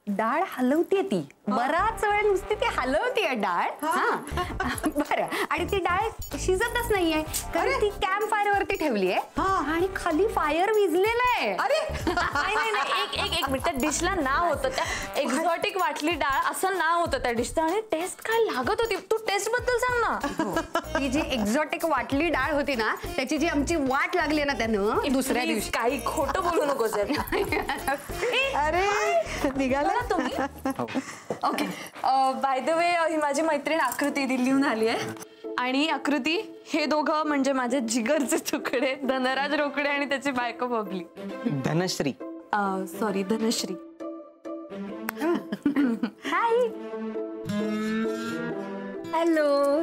डाळ हलवतीये ती बराच वेळ नुसती ती हलवतीये डाळ. बरं आणि ती डाळ शिजतच नाहीये कारण ती कॅम्प फायर वरती ठेवलीये आणि खाली फायर विझलेला आहे. अरे एक मिनिट, त्या डिशला नाव होतं, त्या एक्झॉटिक वाटली डाळ असं नाव होतं त्या डिशचं आणि टेस्ट काय लागत होती. तू टेस्ट बद्दल सांग ना. ती जी एक्झॉटिक वाटली डाळ होती ना त्याची जी आमची वाट लागली ना त्यानं दुसऱ्या दिवशी. काही खोटं बोलू नकोस. अरे निघाला तुम्ही. ओके, बाय द वे ही माझी मैत्रीण आकृती दिल्लीहून आली आहे आणि आकृती हे दोघं म्हणजे माझे जिगरचे तुकडे धनराज रोकडे आणि त्याची बायको बबली. धनश्री. सॉरी धनश्री. हाय. हॅलो.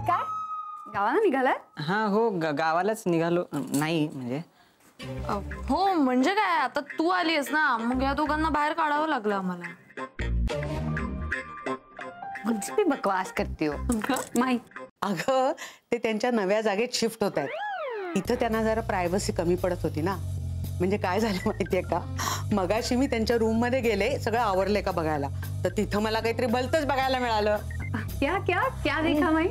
काय गावाला निघाला? हा हो गावालाच निघालो. नाही म्हणजे हो म्हणजे काय, आता तू आलीस ना मग या दोघांना बाहेर काढावं लागलं आम्हाला. म्हणजे मी बकवास करते हो माहित. अगं ते त्यांच्या नव्या जागेत शिफ्ट होत आहेत. इथं त्यांना जरा प्रायव्हसी कमी पडत होती ना. म्हणजे काय झालं माहितीये का, मगाशी मी त्यांच्या रूम मध्ये गेले सगळं आवरले का बघायला, तर तिथं मला काहीतरी भलतंच बघायला मिळालं. क्या क्या क्या देखा माई?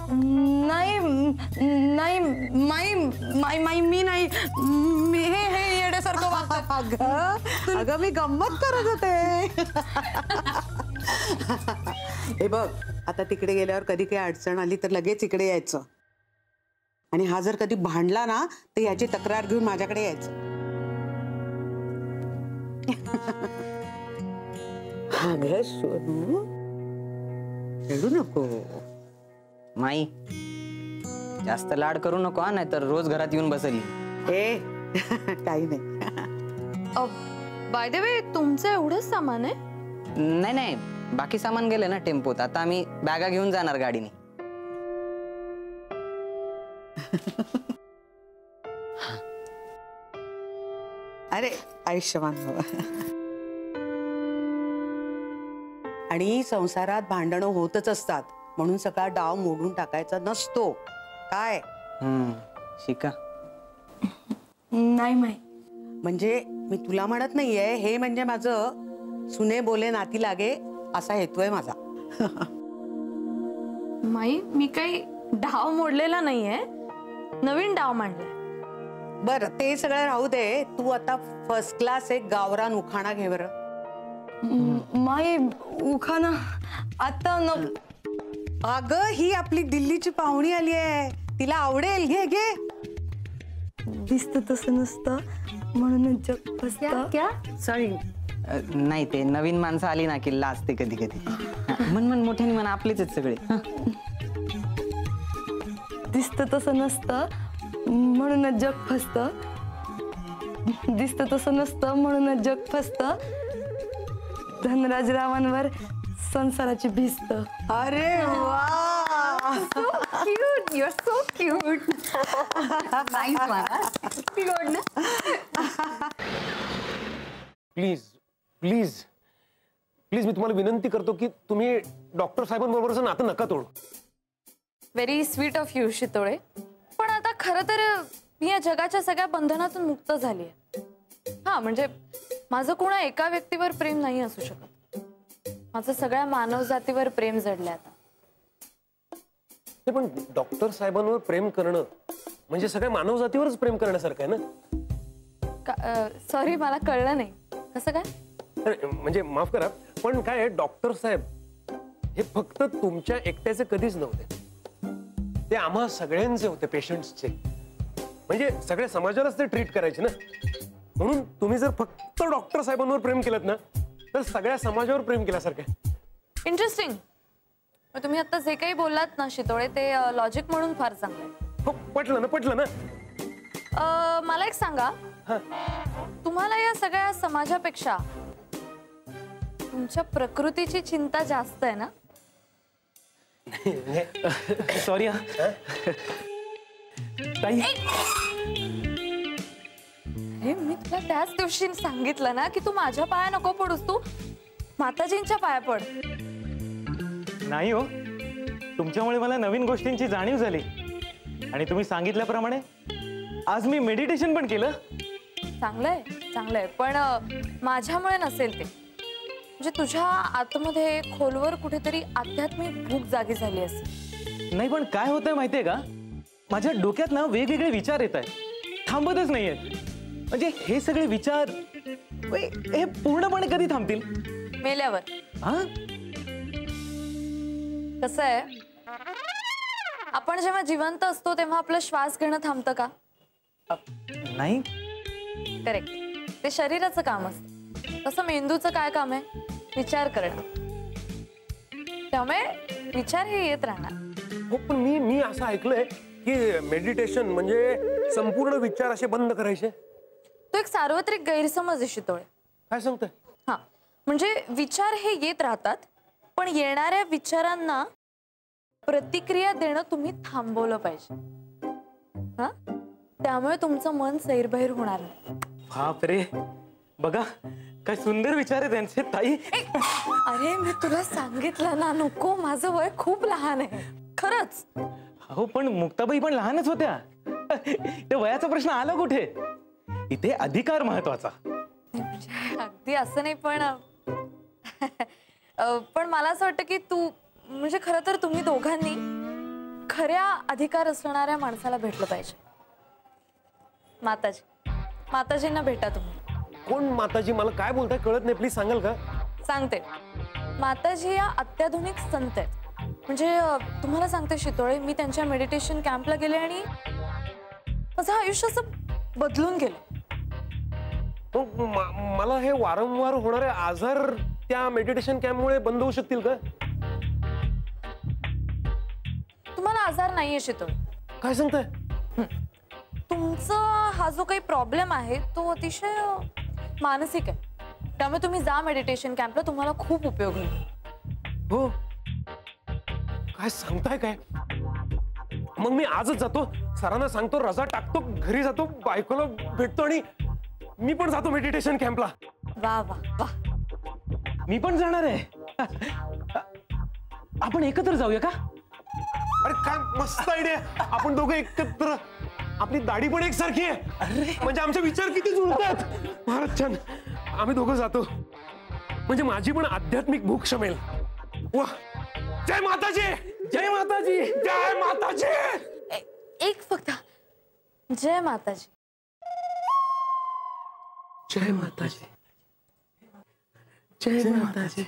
नाही नाही माई माई माई मी नाही, मी हे येड्यासारखं वागतं. अगं मी गंमत करत होते. हे बघ, आता तिकडे गेल्यावर कधी काही अडचण आली तर लगेच इकडे यायचं आणि हा जर कधी भांडला ना तर याची तक्रार घेऊन माझ्याकडे यायचं. अगं सोनू रडू नको. माई जास्त लाड करू नको हा, नाहीतर रोज घरात येऊन बसली. ए काही नाही. बाय द वे तुमचं एवढंच सामान आहे? नाही नाही, बाकी सामान गेले ना टेम्पोत. आता आम्ही बॅगा घेऊन जाणार गाडीने. अरे आयुष्यमान हो. आणि संसारात भांडणं होतच असतात म्हणून सगळा डाव मोडून टाकायचा नसतो. काय शिका. नाही माई. म्हणजे मी तुला म्हणत नाहीये, हे म्हणजे माझं सुने बोले नाती लागे असा हेतू आहे माझा. माई मी काही डाव मोडलेला नाहीये, नवीन डाव मांडलाय. बरं ते सगळं राहू दे. तू आता फर्स्ट क्लास एक गावरान उखाणा घे बरं. माई उखाणा आता न. अगं ही आपली दिल्लीची पाहुणी आली आहे, तिला आवडेल. घे घे. दिसत तसं नसतं म्हणून जग फसतं. क्या? सॉरी. नाही ते नवीन माणसं आली ना की लाजते कधी कधी. मन मोठ्याने म्हणा, आपलेच आहेत सगळे. दिसत तसं नसतं म्हणूनच जग फसतं. दिसत तसं नसतं म्हणूनच जग फसतं. धनराज रावांवर संसाराची भिस्त. अरे वा, cute. You are so cute. Nice one. Please please please मी तुम्हाला विनंती करतो की तुम्ही डॉक्टर साहेबांबरोबरचं नातं नका तोडू. Very sweet of you Shitole. पण आता खरं तर मी या जगाच्या सगळ्या बंधनातून मुक्त झाली आहे. हा म्हणजे माझं कोणा एका व्यक्तीवर प्रेम नाही असू शकत. माझं सगळ्या मानव जातीवर प्रेम जडलंय आता. पण डॉक्टर साहेबांवर प्रेम करणं म्हणजे सगळ्या मानव जातीवरच प्रेम करण्यासारखं आहे ना. सॉरी मला कळलं नाही. कसं काय? म्हणजे माफ करा, पण काय डॉक्टर साहेब हे फक्त तुमच्या एकट्याचे कधीच नव्हते. ते आम्हा सगळ्यांचे होते, पेशंट्सचे. म्हणजे सगळ्या समाजालाच ते ट्रीट करायचे ना. म्हणून तुम्ही जर फक्त डॉक्टर साहेबांवर प्रेम केलं ना तर सगळ्या समाजावर प्रेम केल्यासारखं आहे. इंटरेस्टिंग. तुम्ही आता जे काही बोललात ना शितोळे ते लॉजिक म्हणून फार चांगलं आहे. हो पटलं ना. मला एक सांगा, तुम्हाला या सगळ्या समाजापेक्षा तुमच्या प्रकृतीची चिंता जास्त आहे ना? सॉरी ताई. मी तुला त्याच दिवशी सांगितलं ना की तू माझ्या पाया नको पडूस, तू माताजींच्या पाया पड. नाही हो, तुमच्यामुळे मला नवीन गोष्टींची जाणीव झाली आणि तुम्ही सांगितल्याप्रमाणे आज मी मेडिटेशन पण केलं. चांगलंय चांगलंय, पण माझ्यामुळे नसेल ते. म्हणजे तुझ्या आतमध्ये खोलवर कुठेतरी आध्यात्मिक भूक जागी झाली असेल. नाही, पण काय होतंय माहितीये का, माझ्या डोक्यात ना वेगवेगळे विचार येत आहेत, थांबतच नाहीयेत. म्हणजे हे सगळे विचार हे पूर्णपणे कधी थांबतील? मेल्यावर. हा, कसं आहे, आपण जेव्हा जिवंत असतो तेव्हा आपलं श्वास घेणं थांबतं का? नाही. करेक्ट, ते शरीराचं काम असतं. तसं मेंदूचं काय काम आहे? विचार करणं. त्यामुळे विचार हे येत राहणार. हो, पण मी असं ऐकलंय की मेडिटेशन म्हणजे संपूर्ण विचार असे बंद करायचे. तो एक सार्वत्रिक गैरसमज आहे शितोळे. काय सांगताय? हा, म्हणजे विचार हे येत राहतात, पण येणाऱ्या विचारांना प्रतिक्रिया देणं तुम्ही थांबवलं पाहिजे. हा, त्यामुळे तुमचं मन सैरभैर होणार नाही. बापरे, बघा काय सुंदर विचार आहे त्यांचे ताई. अरे मी तुला सांगितलं ना, नको, माझं वय खूप लहान आहे खरंच. हो, पण मुक्ताबाई पण लहानच होत्या. ते वयाचा प्रश्न आला कुठे? इथे अधिकार महत्वाचा. म्हणजे अगदी असं नाही, पण पण मला असं वाटतं की तू, म्हणजे खरं तर तुम्ही दोघांनी खऱ्या अधिकार असणाऱ्या माणसाला भेटलं पाहिजे. माताजींना भेटा तुम्ही. कोण माताजी? मला काय बोलताय कळत नाही, प्लीज सांगाल का? सांगते. माताजी या अत्याधुनिक संत आहेत. म्हणजे तुम्हाला सांगते शितोळे, मी त्यांच्या मेडिटेशन कॅम्पला गेले आणि माझं आयुष्य असं बदलून गेलं. मला हे वारंवार होणारे आजार त्या मेडिटेशन कॅम्पमुळे बंद होऊ शकतील का? तुम्हाला आजार नाहीये शितोळे. काय सांगताय? तुमचा हा जो काही प्रॉब्लेम आहे तो अतिशय मानसिक आहे. त्यामुळे तुम्ही जा मेडिटेशन कॅम्पला, तुम्हाला खूप उपयोग होईल. हो, काय सांगताय काय? मग मी आजच जातो, सरांना सांगतो, रजा टाकतो, घरी जातो, बायकोला भेटतो आणि मी पण जातो मेडिटेशन कॅम्पला. वा वा वा. मी पण जाणार आहे. आपण एकत्र जाऊया का? अरे काय मस्त आयडिया. आपण दोघं एकत्र, आपली दाढी पण एकसारखी आहे. अरे म्हणजे आमचे विचार किती जुळतात. फारच छान. आम्ही दोघं जातो, म्हणजे माझी पण आध्यात्मिक भूक शमेल. वा, जय माताजी, जय माताजी, जय माताजी. एक फक्त जय माताजी. जय माताजी, जय माताजी,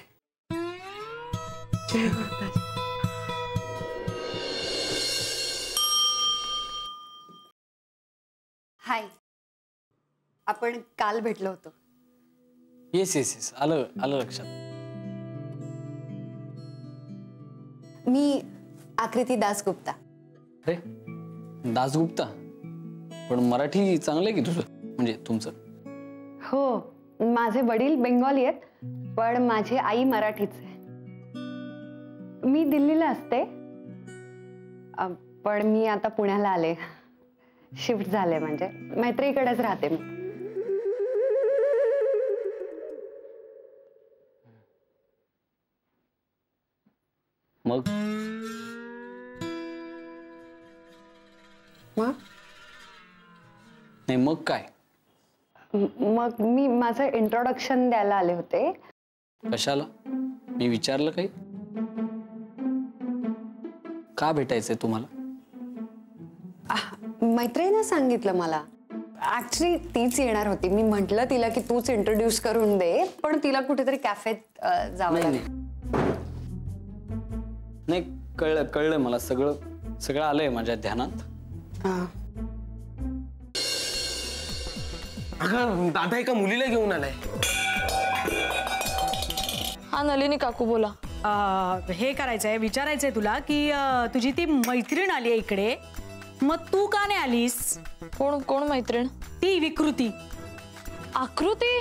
जय माताजी. हाय, आपण काल भेटलो होतो. येस येस येस, आलं लक्षात. मी आकृती दासगुप्ता. अरे दासगुप्ता, पण मराठी चांगलं आहे की तुझं, म्हणजे तुमचं. हो, माझे वडील बेंगॉली आहेत, पण माझी आई मराठीच आहे. मी दिल्लीला असते, पण मी आता पुण्याला आले, शिफ्ट झाले, म्हणजे मैत्रीकडेच राहते मी. मग नाही, मग काय? मग मी माझं इंट्रोडक्शन द्यायला आले होते. कशाला? मी विचारलं काही? का भेटायचंय तुम्हाला? मैत्रिणीनं सांगितलं मला. ऍक्च्युली तीच येणार होती. मी म्हंटल तिला की तूच इंट्रोड्यूस करून दे, पण तिला कुठेतरी कॅफेत जावं लागलं. नाही, कळलं मला, सगळं आलंय माझ्या ध्यानात. अगं दादा एका मुलीला घेऊन आलाय. हा नलिनी काकू बोला. हे करायचंय, विचारायचंय तुला की तुझी ती मैत्रीण आली आहे इकडे, मग तू का नाही आलीस? कोण मैत्रीण? ती विकृती. आकृती?